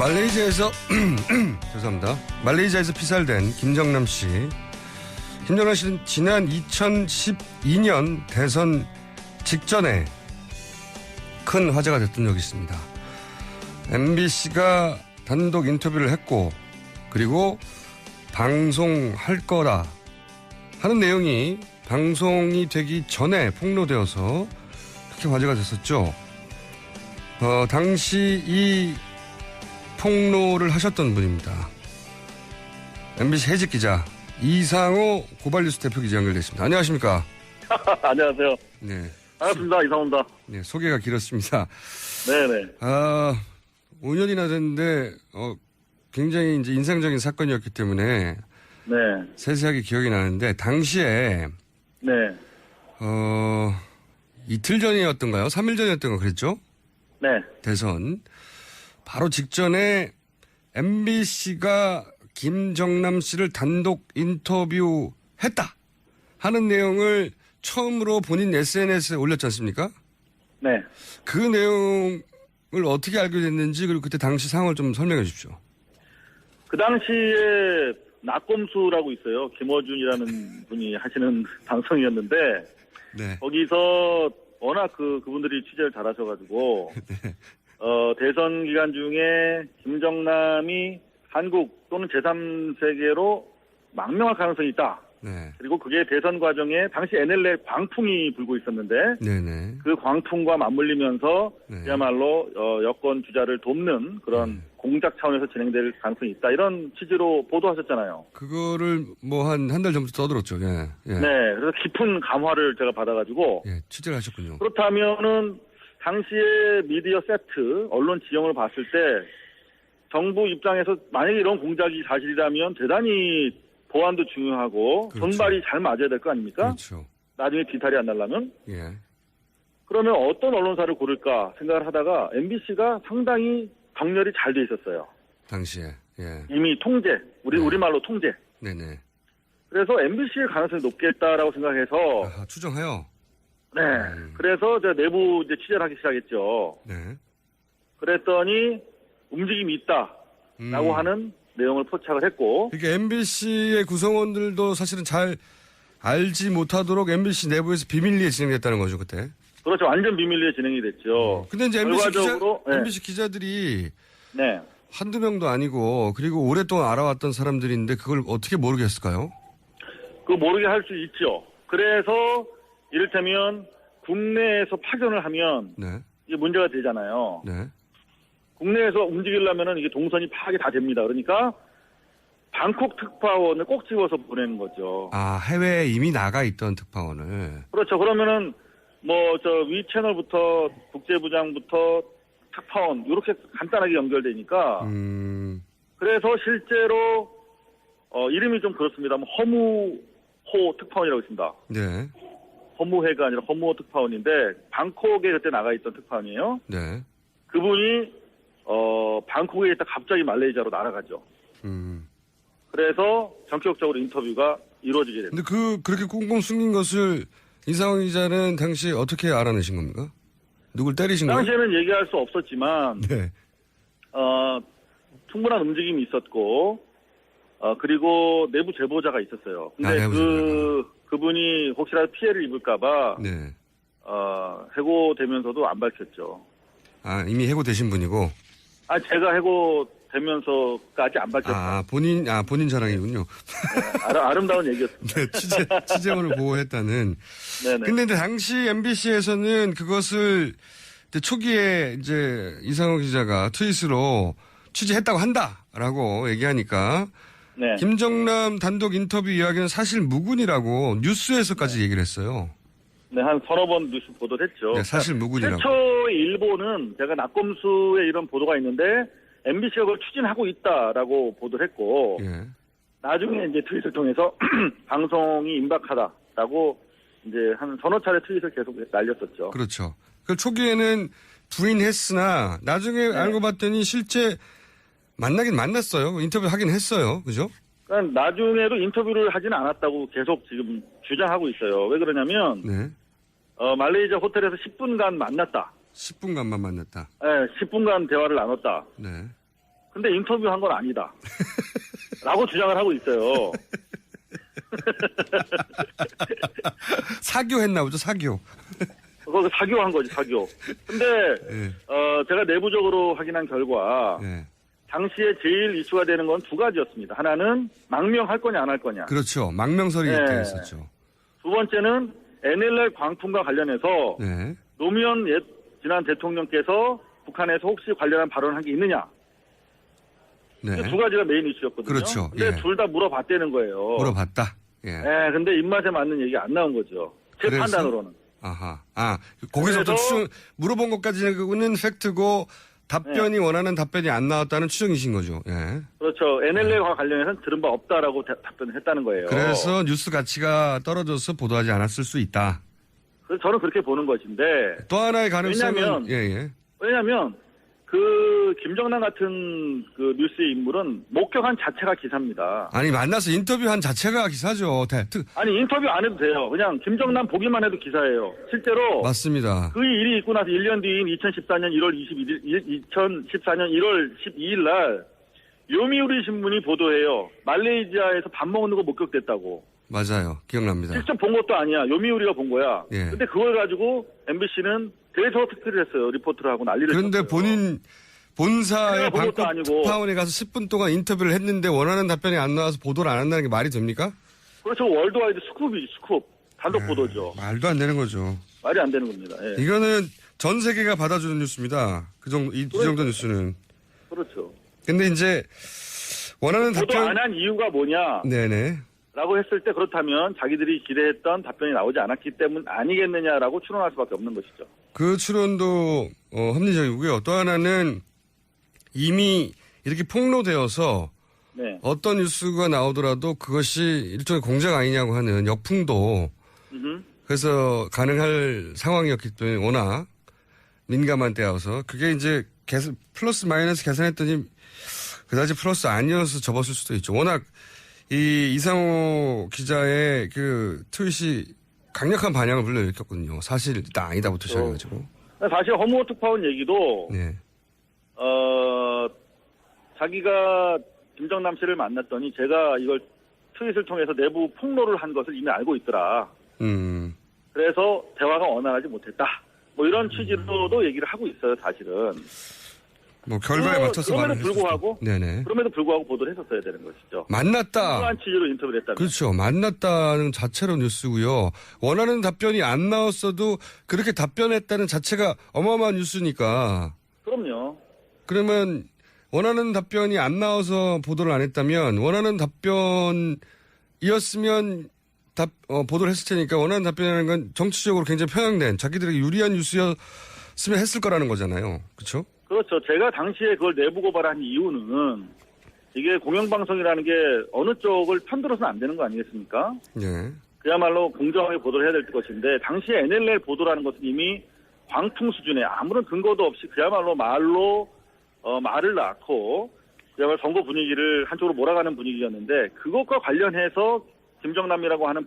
말레이시아에서 죄송합니다. 말레이시아에서 피살된 김정남 씨. 김정남 씨는 지난 2012년 대선 직전에 큰 화제가 됐던 적이 있습니다. MBC가 단독 인터뷰를 했고 그리고 방송할 거라 하는 내용이 방송이 되기 전에 폭로되어서 그렇게 화제가 됐었죠. 당시 이 폭로를 하셨던 분입니다. MBC 해직 기자 이상호 고발뉴스 대표 기자 연결됐습니다. 안녕하십니까? 안녕하세요. 네. 반갑습니다. 이상호입니다. 네, 소개가 길었습니다. 네네. 5년이나 됐는데, 굉장히 이제 인상적인 사건이었기 때문에. 네. 세세하게 기억이 나는데, 당시에. 네. 이틀 전이었던가요? 3일 전이었던가 그랬죠? 네. 대선. 바로 직전에 MBC가 김정남 씨를 단독 인터뷰했다 하는 내용을 처음으로 본인 SNS에 올렸지 않습니까? 네. 그 내용을 어떻게 알게 됐는지 그리고 그때 당시 상황을 좀 설명해 주십시오. 그 당시에 낙검수라고 있어요. 김어준이라는 분이 하시는 방송이었는데 네. 거기서 워낙 그분들이 취재를 잘하셔가지고 네. 대선 기간 중에 김정남이 한국 또는 제3세계로 망명할 가능성이 있다. 네. 그리고 그게 대선 과정에 당시 NLL 광풍이 불고 있었는데 네네. 그 광풍과 맞물리면서 네. 그야말로 여권 주자를 돕는 그런 공작 차원에서 진행될 가능성이 있다. 이런 취지로 보도하셨잖아요. 그거를 뭐 한 달 전부터 떠들었죠. 예. 예. 네. 그래서 깊은 감화를 제가 받아가지고 예. 취재를 하셨군요. 그렇다면은 당시에 미디어 세트, 언론 지형을 봤을 때 정부 입장에서 만약에 이런 공작이 사실이라면 대단히 보안도 중요하고 그렇죠. 손발이 잘 맞아야 될 거 아닙니까? 그렇죠. 나중에 뒤탈이 안 나려면. 예. 그러면 어떤 언론사를 고를까 생각을 하다가 MBC가 상당히 정렬이 잘 돼 있었어요. 당시에. 예. 이미 통제, 우리말로 통제. 네네. 그래서 MBC의 가능성이 높겠다라고 생각해서 아하, 추정해요. 네. 그래서 제가 내부 이제 취재를 하기 시작했죠. 네. 그랬더니 움직임이 있다라고 하는 내용을 포착을 했고. 그러니까 MBC의 구성원들도 사실은 잘 알지 못하도록 MBC 내부에서 비밀리에 진행됐다는 거죠, 그때. 그렇죠. 완전 비밀리에 진행이 됐죠. 근데 이제 결과적으로, MBC 기자들이 네. 한두 명도 아니고 그리고 오랫동안 알아왔던 사람들인데 그걸 어떻게 모르겠을까요? 그거 모르게 할 수 있죠. 그래서 이를테면 국내에서 파견을 하면 네. 이게 문제가 되잖아요. 네. 국내에서 움직이려면은 이게 동선이 파악이 다 됩니다. 그러니까 방콕 특파원을 꼭 집어서 보내는 거죠. 아, 해외에 이미 나가 있던 특파원을. 그렇죠. 그러면은 위 채널부터 국제부장부터 특파원 이렇게 간단하게 연결되니까. 그래서 실제로 이름이 좀 그렇습니다. 허무호 특파원이라고 있습니다. 네. 허무회가 아니라 허무호 특파원인데 방콕에 그때 나가 있던 특파원이에요. 네. 그분이 방콕에 있다 갑자기 말레이시아로 날아가죠. 그래서 전격적으로 인터뷰가 이루어지게 됩니다. 근데 그렇게 꽁꽁 숨긴 것을 이상호 기자는 당시 어떻게 알아내신 겁니까? 누굴 때리신 거예요? 당시에는 얘기할 수 없었지만, 네. 충분한 움직임이 있었고, 그리고 내부 제보자가 있었어요. 근데 그분이 혹시라도 피해를 입을까봐, 네. 해고되면서도 안 밝혔죠. 아, 이미 해고되신 분이고? 제가 해고되면서까지 안 밝혔어요. 본인 자랑이군요. 네, 아름다운 얘기였습니다. 네, 취재원을 보호했다는. 네네. 근데 당시 MBC에서는 그것을 초기에 이제 이상호 기자가 트윗으로 취재했다고 한다라고 얘기하니까. 네. 김정남 단독 인터뷰 이야기는 사실 무근이라고 뉴스에서까지 얘기를 했어요. 네, 한 서너 번 뉴스 보도를 했죠. 네, 사실 무근이라고. 최초의 일보는 제가 낙검수에 이런 보도가 있는데 MBC가 그걸 추진하고 있다라고 보도를 했고 예. 나중에 이제 트윗을 통해서 방송이 임박하다라고 이제 한 서너 차례 트윗을 계속 날렸었죠. 그렇죠. 그 초기에는 부인했으나 나중에 알고 봤더니 실제 만나긴 만났어요. 인터뷰 하긴 했어요. 그죠? 그러니까 나중에도 인터뷰를 하지는 않았다고 계속 지금 주장하고 있어요. 왜 그러냐면 네. 말레이시아 호텔에서 10분간 만났다. 10분간만 만났다. 네, 10분간 대화를 나눴다. 네. 근데 인터뷰한 건 아니다. 라고 주장을 하고 있어요. 사교했나 보죠, 사교. 그거 사교한 거지, 사교. 근데, 네. 제가 내부적으로 확인한 결과, 네. 당시에 제일 이슈가 되는 건 두 가지였습니다. 하나는 망명할 거냐, 안 할 거냐. 그렇죠. 망명설이 네. 있었죠. 두 번째는 NLL 광풍과 관련해서, 네. 노무현 지난 대통령께서 북한에서 혹시 관련한 발언을 한 게 있느냐. 네. 두 가지가 메인 이슈였거든요. 그렇죠. 근데 예. 둘 다 물어봤다는 거예요. 물어봤다. 예. 네, 근데 입맛에 맞는 얘기 안 나온 거죠. 제 그래서? 판단으로는. 아하. 거기서부터 그래서- 물어본 것까지는 팩트고 답변이 원하는 답변이 안 나왔다는 추정이신 거죠. 예. 그렇죠. NLL과 관련해서는 들은 바 없다라고 답변을 했다는 거예요. 그래서 뉴스 가치가 떨어져서 보도하지 않았을 수 있다. 그래서 저는 그렇게 보는 것인데, 또 하나의 가능성은 왜냐면- 왜냐면, 그, 김정남 같은 그 뉴스의 인물은 목격한 자체가 기사입니다. 아니 만나서 인터뷰한 자체가 기사죠. 아니, 인터뷰 안 해도 돼요. 그냥 김정남 보기만 해도 기사예요. 실제로. 맞습니다. 그 일이 있고 나서 1년 뒤인 2014년 1월 12일 날, 요미우리 신문이 보도해요. 말레이시아에서 밥 먹는 거 목격됐다고. 맞아요. 기억납니다. 직접 본 것도 아니야. 요미우리가 본 거야. 예. 근데 그걸 가지고 MBC는 대서 특필을 했어요. 리포트를 하고 난리를 그런데 쳤어요. 본사의 내가 본 것도 방콕 아니고. 특파원에 가서 10분 동안 인터뷰를 했는데 원하는 답변이 안 나와서 보도를 안 한다는 게 말이 됩니까? 그렇죠. 월드와이드 스쿱. 단독 보도죠. 말도 안 되는 거죠. 말이 안 되는 겁니다. 예. 이거는 전 세계가 받아주는 뉴스입니다. 이 정도 뉴스는. 그렇죠. 근데 이제 원하는 보도 답변. 안 한 이유가 뭐냐? 네네. 라고 했을 때 그렇다면 자기들이 기대했던 답변이 나오지 않았기 때문 아니겠느냐라고 추론할 수밖에 없는 것이죠. 그 추론도 합리적이고요. 또 하나는 이미 이렇게 폭로되어서 네. 어떤 뉴스가 나오더라도 그것이 일종의 공작 아니냐고 하는 역풍도 음흠. 그래서 가능할 상황이었기 때문에 워낙 민감한 때여서 그게 이제 플러스 마이너스 계산했더니 그다지 플러스 아니어서 접었을 수도 있죠. 워낙 이 이상호 기자의 그 트윗이 강력한 반향을 불러일으켰거든요. 사실이다 아니다부터 시작해가지고. 사실 허무호 특파원 얘기도 네. 자기가 김정남 씨를 만났더니 제가 이걸 트윗을 통해서 내부 폭로를 한 것을 이미 알고 있더라. 그래서 대화가 원활하지 못했다. 뭐 이런 취지로도 얘기를 하고 있어요, 사실은. 뭐 결과에 맞춰서 말을 그럼에도 불구하고, 네네. 그럼에도 불구하고 보도를 했었어야 되는 것이죠. 만났다. 그러한 취지로 인터뷰를 했다면. 그렇죠. 만났다는 자체로 뉴스고요. 원하는 답변이 안 나왔어도 그렇게 답변했다는 자체가 어마어마한 뉴스니까. 그럼요. 그러면 원하는 답변이 안 나와서 보도를 안 했다면 원하는 답변이었으면 보도를 했을 테니까 원하는 답변이라는 건 정치적으로 굉장히 편향된 자기들에게 유리한 뉴스였으면 했을 거라는 거잖아요. 그렇죠? 그렇죠. 제가 당시에 그걸 내부 고발한 이유는 이게 공영방송이라는 게 어느 쪽을 편들어서는 안 되는 거 아니겠습니까? 네. 그야말로 공정하게 보도를 해야 될 것인데 당시에 NLL 보도라는 것은 이미 광풍 수준의 아무런 근거도 없이 그야말로 말을 낳고 그야말로 선거 분위기를 한쪽으로 몰아가는 분위기였는데 그것과 관련해서 김정남이라고 하는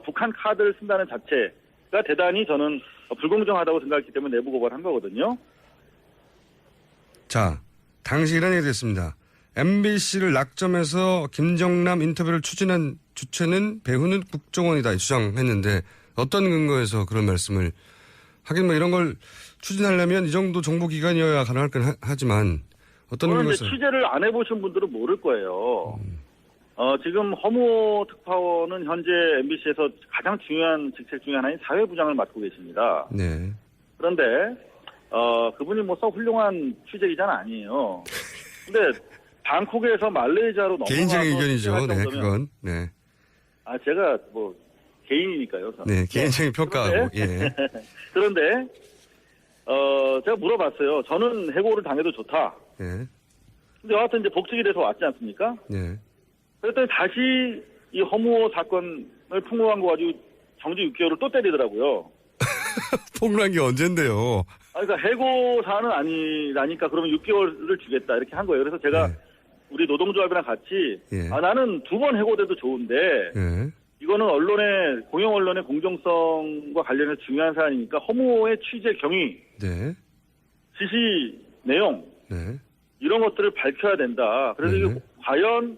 북한 카드를 쓴다는 자체가 대단히 저는 불공정하다고 생각했기 때문에 내부 고발한 거거든요. 자, 당시 이런 얘기 됐습니다. MBC를 낙점해서 김정남 인터뷰를 추진한 주체는 배후는 국정원이다 주장했는데 어떤 근거에서 그런 말씀을 하긴 뭐 이런 걸 추진하려면 이 정도 정보기관이어야 가능할 건 하지만 어떤 근거에서 취재를 안 해보신 분들은 모를 거예요. 지금 허무호 특파원은 현재 MBC에서 가장 중요한 직책 중에 하나인 사회부장을 맡고 계십니다. 네. 그런데 그분이 뭐 썩 훌륭한 취재기자는 아니에요. 근데 방콕에서 말레이시아로 넘어가서 개인적인 의견이죠. 네, 정도면- 그건. 네. 제가 뭐 개인이니까요. 저는. 네, 개인적인 평가하고. 예. 그런데 제가 물어봤어요. 저는 해고를 당해도 좋다. 예. 근데 여하튼 이제 복직이 돼서 왔지 않습니까? 네. 그랬더니 다시 이 허무호 사건을 폭로한 거 가지고 정지 6개월을 또 때리더라고요. 폭로한 게 언젠데요. 그러니까 해고 사안은 아니라니까 그러면 6개월을 주겠다 이렇게 한 거예요. 그래서 제가 네. 우리 노동조합이랑 같이 예. 나는 2번 해고돼도 좋은데 예. 이거는 공영 언론의 공정성과 관련해서 중요한 사안이니까 허무호의 취재 경위, 네. 지시 내용 네. 이런 것들을 밝혀야 된다. 그래서 네. 이게 과연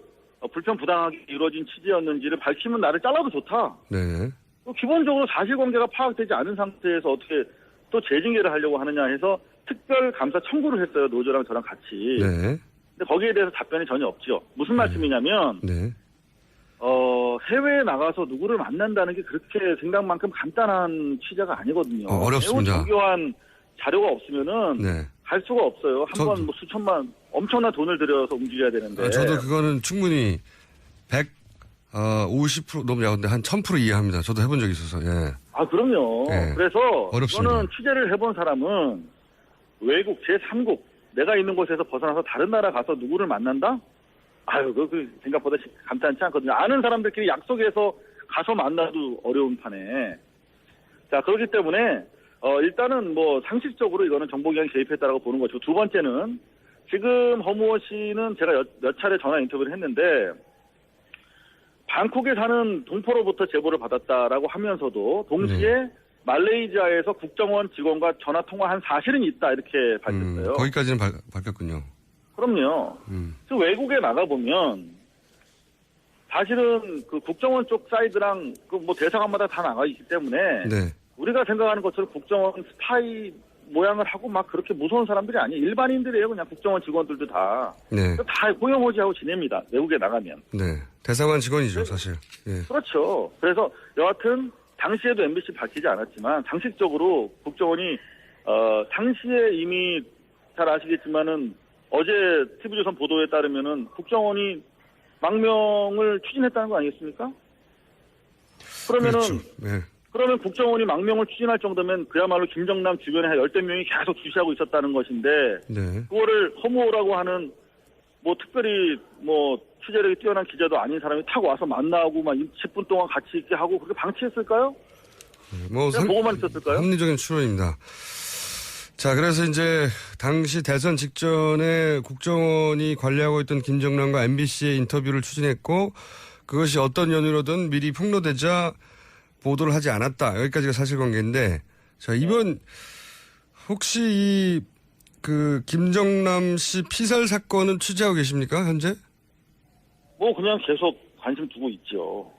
불편 부당하게 이루어진 취지였는지를 밝히면 나를 잘라도 좋다. 네. 기본적으로 사실관계가 파악되지 않은 상태에서 어떻게 또 재징계를 하려고 하느냐 해서 특별감사 청구를 했어요. 노조랑 저랑 같이. 네. 근데 거기에 대해서 답변이 전혀 없죠. 무슨 말씀이냐면 네. 해외에 나가서 누구를 만난다는 게 그렇게 생각만큼 간단한 취재가 아니거든요. 어렵습니다. 매우 정교한 자료가 없으면은 네. 갈 수가 없어요. 한 저도- 번 뭐 수천만 엄청난 돈을 들여서 움직여야 되는데. 저도 그거는 충분히 50% 너무 야근데 한 1000% 이해합니다. 저도 해본 적이 있어서. 예. 아, 그럼요. 네. 그래서 어렵습니다. 이거는 취재를 해본 사람은 외국 제3국 내가 있는 곳에서 벗어나서 다른 나라 가서 누구를 만난다? 아유, 그 생각보다 간단치 않거든요. 아는 사람들끼리 약속해서 가서 만나도 어려운 판에. 자, 그렇기 때문에 일단은 뭐 상식적으로 이거는 정보기관이 개입했다라고 보는 거죠. 두 번째는 지금 허무호 씨는 제가 몇 차례 전화 인터뷰를 했는데 방콕에 사는 동포로부터 제보를 받았다라고 하면서도 동시에 말레이시아에서 국정원 직원과 전화 통화한 사실은 있다 이렇게 밝혔어요. 거기까지는 밝혔군요. 그럼요. 그 외국에 나가보면 사실은 그 국정원 쪽 사이드랑 그 뭐 대사관마다 다 나가 있기 때문에 네. 우리가 생각하는 것처럼 국정원 스파이 모양을 하고 막 그렇게 무서운 사람들이 아니에요. 일반인들이에요. 그냥 국정원 직원들도 다. 네. 다 호영호지하고 지냅니다. 외국에 나가면. 네. 대사관 직원이죠, 사실. 예. 그렇죠. 그래서 여하튼 당시에도 MBC 밝히지 않았지만 상식적으로 국정원이 당시에 이미 잘 아시겠지만은 어제 TV조선 보도에 따르면은 국정원이 망명을 추진했다는 거 아니겠습니까? 그러면은 그렇죠. 네. 그러면 국정원이 망명을 추진할 정도면 그야말로 김정남 주변에 한 10명 계속 주시하고 있었다는 것인데 네. 그거를 허무라고 하는 뭐 특별히 뭐 취재력이 뛰어난 기자도 아닌 사람이 타고 와서 만나고 막 10분 동안 같이 있게 하고 그렇게 방치했을까요? 뭐 그냥 보고만 있었을까요? 합리적인 추론입니다. 자, 그래서 이제 당시 대선 직전에 국정원이 관리하고 있던 김정남과 MBC의 인터뷰를 추진했고 그것이 어떤 연유로든 미리 폭로되자 보도를 하지 않았다. 여기까지가 사실관계인데, 자, 이번 혹시 그 김정남 씨 피살 사건은 취재하고 계십니까, 현재? 뭐 그냥 계속 관심 두고 있죠.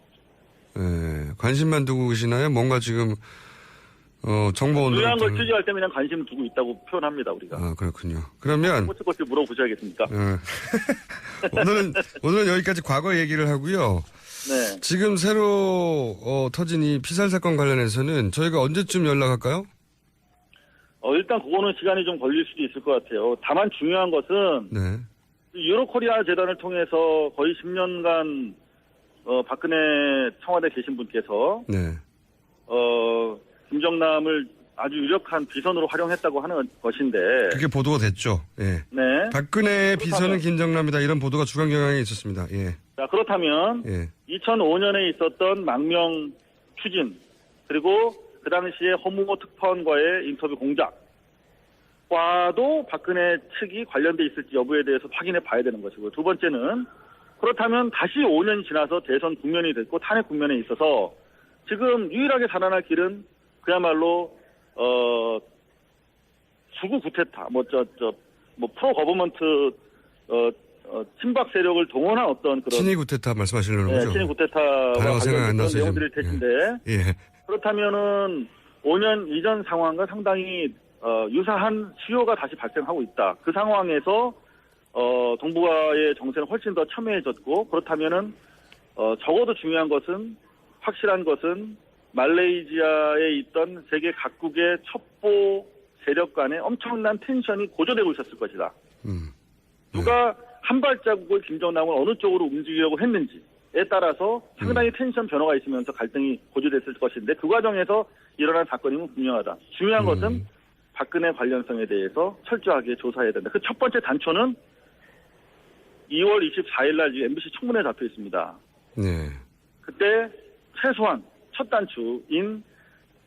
네, 관심만 두고 계시나요? 뭔가 지금 정보 중요한 걸 때문에. 취재할 때 그냥 관심 두고 있다고 표현합니다 우리가. 아, 그렇군요. 그러면 꼬치꼬치 물어보셔야겠습니까? 오늘은 여기까지 과거 얘기를 하고요. 네. 지금 새로 터진 이 피살 사건 관련해서는 저희가 언제쯤 연락할까요? 일단 그거는 시간이 좀 걸릴 수도 있을 것 같아요. 다만 중요한 것은 네. 유로코리아 재단을 통해서 거의 10년간 박근혜 청와대 계신 분께서 네. 김정남을 아주 유력한 비선으로 활용했다고 하는 것인데. 그게 보도가 됐죠. 예. 네. 박근혜의 비서는 김정남이다. 이런 보도가 주간 경향에 있었습니다. 예. 자, 그렇다면 예. 2005년에 있었던 망명 추진 그리고 그 당시에 허무호 특파원과의 인터뷰 공작과도 박근혜 측이 관련돼 있을지 여부에 대해서 확인해 봐야 되는 것이고 두 번째는 그렇다면 다시 5년이 지나서 대선 국면이 됐고 탄핵 국면에 있어서 지금 유일하게 살아날 길은 그야말로 수구 구테타 프로 거버먼트 친박 세력을 동원한 어떤 그런 친위 구테타 말씀하시려는 거죠? 친위 구테타와 단어가 생각이 안 관련된 나서 내용들일 지금. 텐데 예. 그렇다면은 5년 이전 상황과 상당히 유사한 수요가 다시 발생하고 있다. 그 상황에서 동북아의 정세는 훨씬 더 첨예해졌고 그렇다면은 적어도 중요한 것은 확실한 것은 말레이시아에 있던 세계 각국의 첩보 세력 간의 엄청난 텐션이 고조되고 있었을 것이다. 누가 한 발자국을 김정남을 어느 쪽으로 움직이려고 했는지에 따라서 상당히 텐션 변화가 있으면서 갈등이 고조됐을 것인데 그 과정에서 일어난 사건이면 분명하다. 중요한 것은 박근혜 관련성에 대해서 철저하게 조사해야 된다. 그 첫 번째 단초는 2월 24일 날 MBC 청문회에 잡혀 있습니다. 네. 그때 최소한 첫 단추인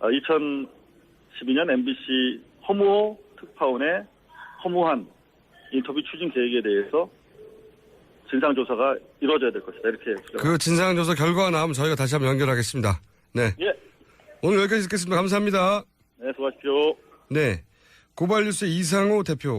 2012년 MBC 허무호 특파원의 허무한 인터뷰 추진 계획에 대해서 진상조사가 이루어져야 될 것이다. 이렇게 그 진상조사 결과가 나오면 저희가 다시 한번 연결하겠습니다. 네. 예. 오늘 여기까지 듣겠습니다. 감사합니다. 네, 수고하십시오. 네. 고발뉴스 이상호 대표.